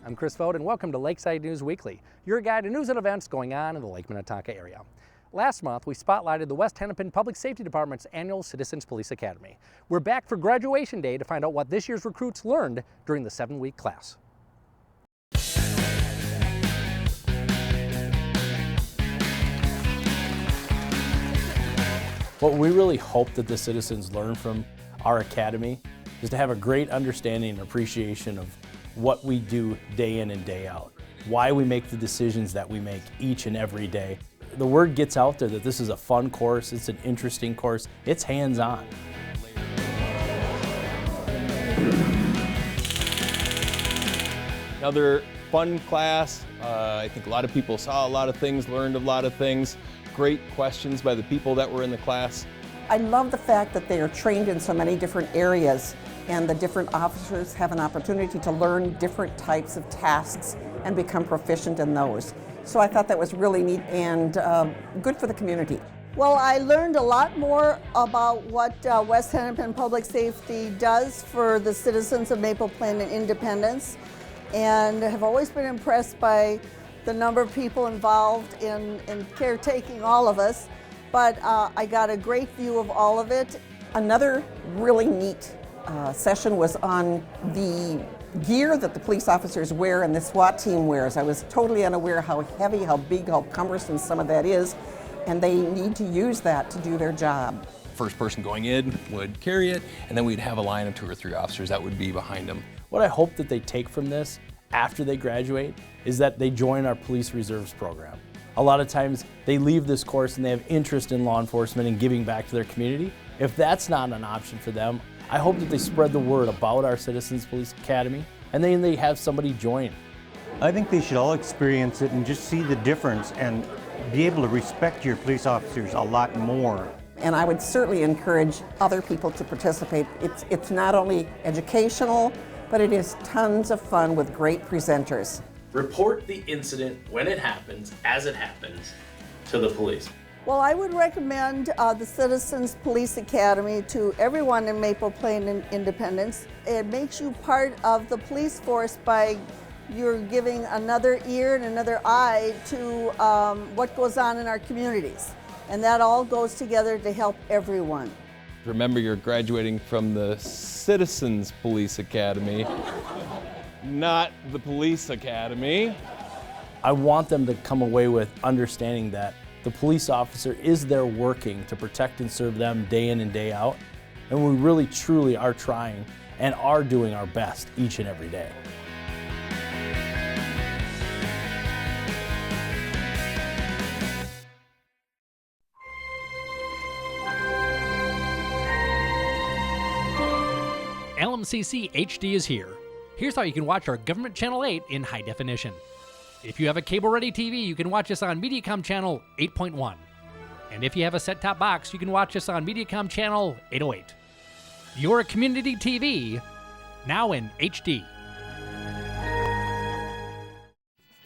I'm Chris Vogt, and welcome to Lakeside News Weekly, your guide to news and events going on in the Lake Minnetonka area. Last month, we spotlighted the West Hennepin Public Safety Department's annual Citizens Police Academy. We're back for graduation day to find out what this year's recruits learned during the 7-week class. What we really hope that the citizens learn from our academy is to have a great understanding and appreciation of what we do day in and day out, why we make the decisions that we make each and every day. The word gets out there that this is a fun course, it's an interesting course, it's hands-on. Another fun class. I think a lot of people saw a lot of things, learned a lot of things. Great questions by the people that were in the class. I love the fact that they are trained in so many different areas, and the different officers have an opportunity to learn different types of tasks and become proficient in those. So I thought that was really neat and good for the community. Well, I learned a lot more about what West Hennepin Public Safety does for the citizens of Maple Plain and Independence, and have always been impressed by the number of people involved in caretaking all of us. But I got a great view of all of it. Another really neat session was on the gear that the police officers wear and the SWAT team wears. I was totally unaware how heavy, how big, how cumbersome some of that is, and they need to use that to do their job. First person going in would carry it, and then we'd have a line of 2 or 3 officers that would be behind them. What I hope that they take from this after they graduate is that they join our police reserves program. A lot of times they leave this course and they have interest in law enforcement and giving back to their community. If that's not an option for them, I hope that they spread the word about our Citizens Police Academy and then they have somebody join. I think they should all experience it and just see the difference and be able to respect your police officers a lot more. And I would certainly encourage other people to participate. It's not only educational, but it is tons of fun with great presenters. Report the incident when it happens, as it happens, to the police. Well, I would recommend the Citizens Police Academy to everyone in Maple Plain and Independence. It makes you part of the police force by you're giving another ear and another eye to what goes on in our communities. And that all goes together to help everyone. Remember, you're graduating from the Citizens Police Academy, not the Police Academy. I want them to come away with understanding that the police officer is there working to protect and serve them day in and day out. And we really truly are trying and are doing our best each and every day. LMCC HD is here. Here's how you can watch our Government Channel 8 in high definition. If you have a cable-ready TV, you can watch us on Mediacom Channel 8.1. And if you have a set-top box, you can watch us on Mediacom Channel 808. Your community TV, now in HD.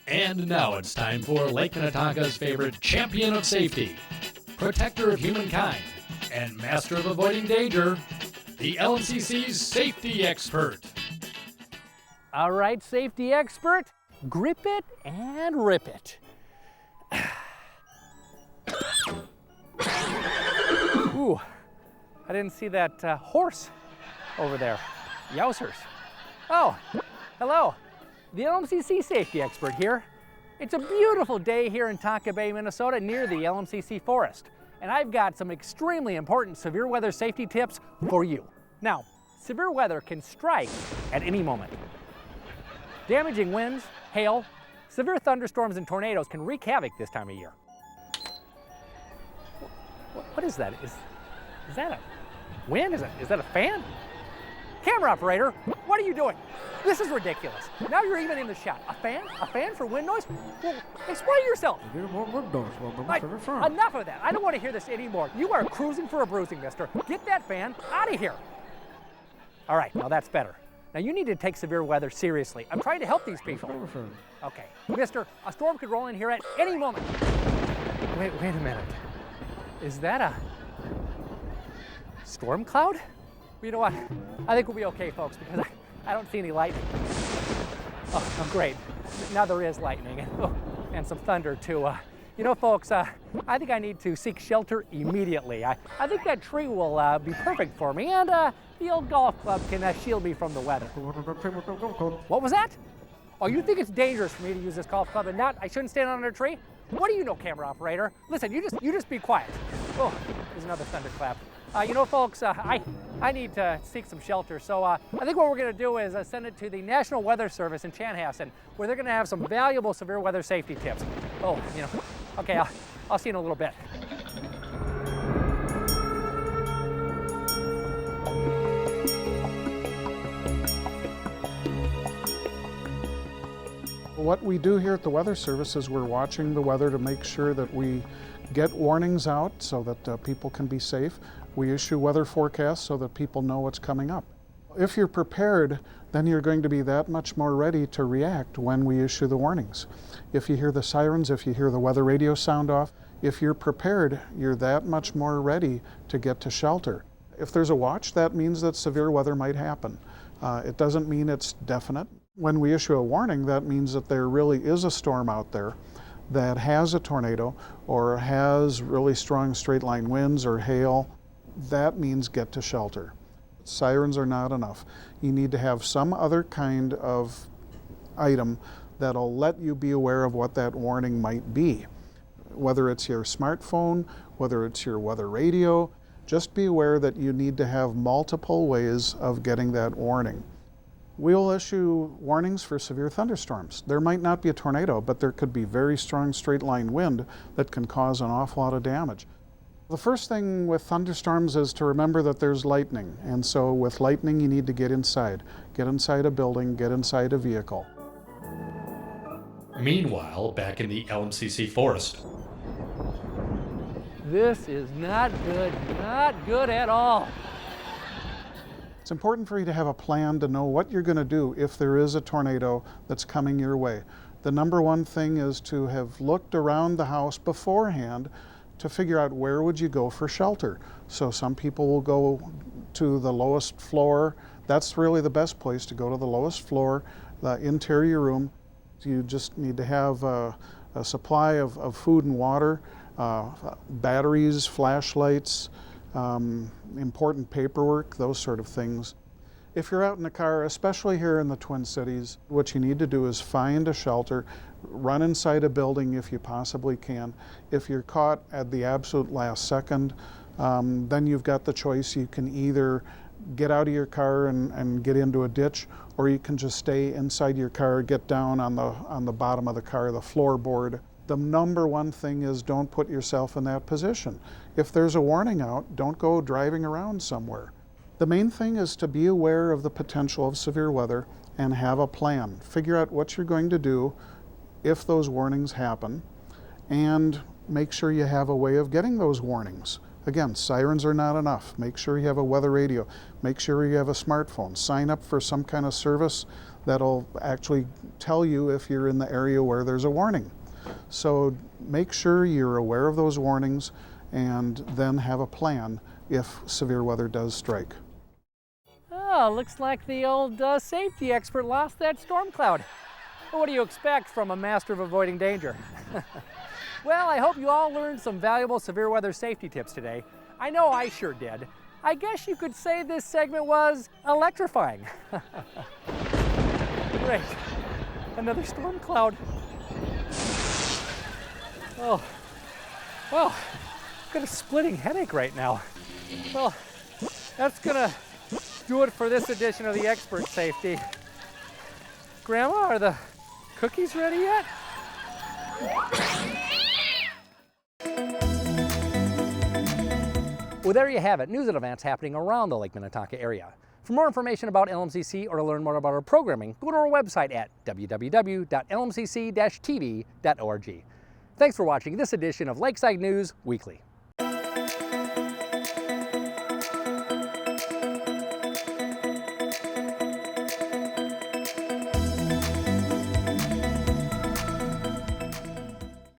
And now it's time for Lake Minnetonka's favorite champion of safety, protector of humankind, and master of avoiding danger, the LMCC Safety Expert. All right, Safety Expert, grip it and rip it. Ooh, I didn't see that horse over there. Yowzers. Oh, hello. The LMCC Safety Expert here. It's a beautiful day here in Tonka Bay, Minnesota, near the LMCC forest. And I've got some extremely important severe weather safety tips for you. Now, severe weather can strike at any moment. Damaging winds, hail, severe thunderstorms and tornadoes can wreak havoc this time of year. What is that? Is that a wind? Is that a fan? Camera operator, what are you doing? This is ridiculous. Now you're even in the shot. A fan? A fan for wind noise? Well, explain yourself. Enough of that. I don't want to hear this anymore. You are cruising for a bruising, mister. Get that fan out of here. All right, now that's better. Now you need to take severe weather seriously. I'm trying to help these people. Okay, mister, a storm could roll in here at any moment. Wait a minute. Is that a storm cloud? You know what? I think we'll be okay, folks, because I don't see any lightning. Oh, great. Now there is lightning and some thunder too. You know, folks, I think I need to seek shelter immediately. I think that tree will be perfect for me, and the old golf club can shield me from the weather. What was that? Oh, you think it's dangerous for me to use this golf club and not? I shouldn't stand under a tree? What do you know, camera operator? Listen, you just be quiet. Oh, there's another thunderclap. You know, folks, I need to seek some shelter. So I think what we're going to do is send it to the National Weather Service in Chanhassen, where they're going to have some valuable severe weather safety tips. Oh, you know, okay, I'll see you in a little bit. What we do here at the Weather Service is we're watching the weather to make sure that we get warnings out so that people can be safe. We issue weather forecasts so that people know what's coming up. If you're prepared, then you're going to be that much more ready to react when we issue the warnings. If you hear the sirens, if you hear the weather radio sound off, if you're prepared, you're that much more ready to get to shelter. If there's a watch, that means that severe weather might happen. It doesn't mean it's definite. When we issue a warning, that means that there really is a storm out there that has a tornado or has really strong straight line winds or hail. That means get to shelter. Sirens are not enough. You need to have some other kind of item that'll let you be aware of what that warning might be. Whether it's your smartphone, whether it's your weather radio, just be aware that you need to have multiple ways of getting that warning. We'll issue warnings for severe thunderstorms. There might not be a tornado, but there could be very strong straight line wind that can cause an awful lot of damage. The first thing with thunderstorms is to remember that there's lightning, and so with lightning you need to get inside. Get inside a building, get inside a vehicle. Meanwhile, back in the LMCC forest. This is not good at all. It's important for you to have a plan to know what you're going to do if there is a tornado that's coming your way. The number one thing is to have looked around the house beforehand to figure out where would you go for shelter. So some people will go to the lowest floor. That's really the best place to go, to the lowest floor, the interior room. You just need to have a supply of food and water, batteries, flashlights, important paperwork, those sort of things. If you're out in a car, especially here in the Twin Cities, what you need to do is find a shelter, run inside a building if you possibly can. If you're caught at the absolute last second, then you've got the choice. You can either get out of your car and get into a ditch, or you can just stay inside your car, get down on the bottom of the car, the floorboard. The number one thing is don't put yourself in that position. If there's a warning out, don't go driving around somewhere. The main thing is to be aware of the potential of severe weather and have a plan. Figure out what you're going to do if those warnings happen, and make sure you have a way of getting those warnings. Again, sirens are not enough. Make sure you have a weather radio. Make sure you have a smartphone. Sign up for some kind of service that'll actually tell you if you're in the area where there's a warning. So make sure you're aware of those warnings and then have a plan if severe weather does strike. Oh, looks like the old safety expert lost that storm cloud. Well, what do you expect from a master of avoiding danger? Well, I hope you all learned some valuable severe weather safety tips today. I know I sure did. I guess you could say this segment was electrifying. Great. Another storm cloud. Oh, well, I've got a splitting headache right now. Well, that's gonna do it for this edition of the Expert Safety. Grandma, are the cookies ready yet? Well, there you have it, news and events happening around the Lake Minnetonka area. For more information about LMCC or to learn more about our programming, go to our website at www.lmcc-tv.org. Thanks for watching this edition of Lakeside News Weekly.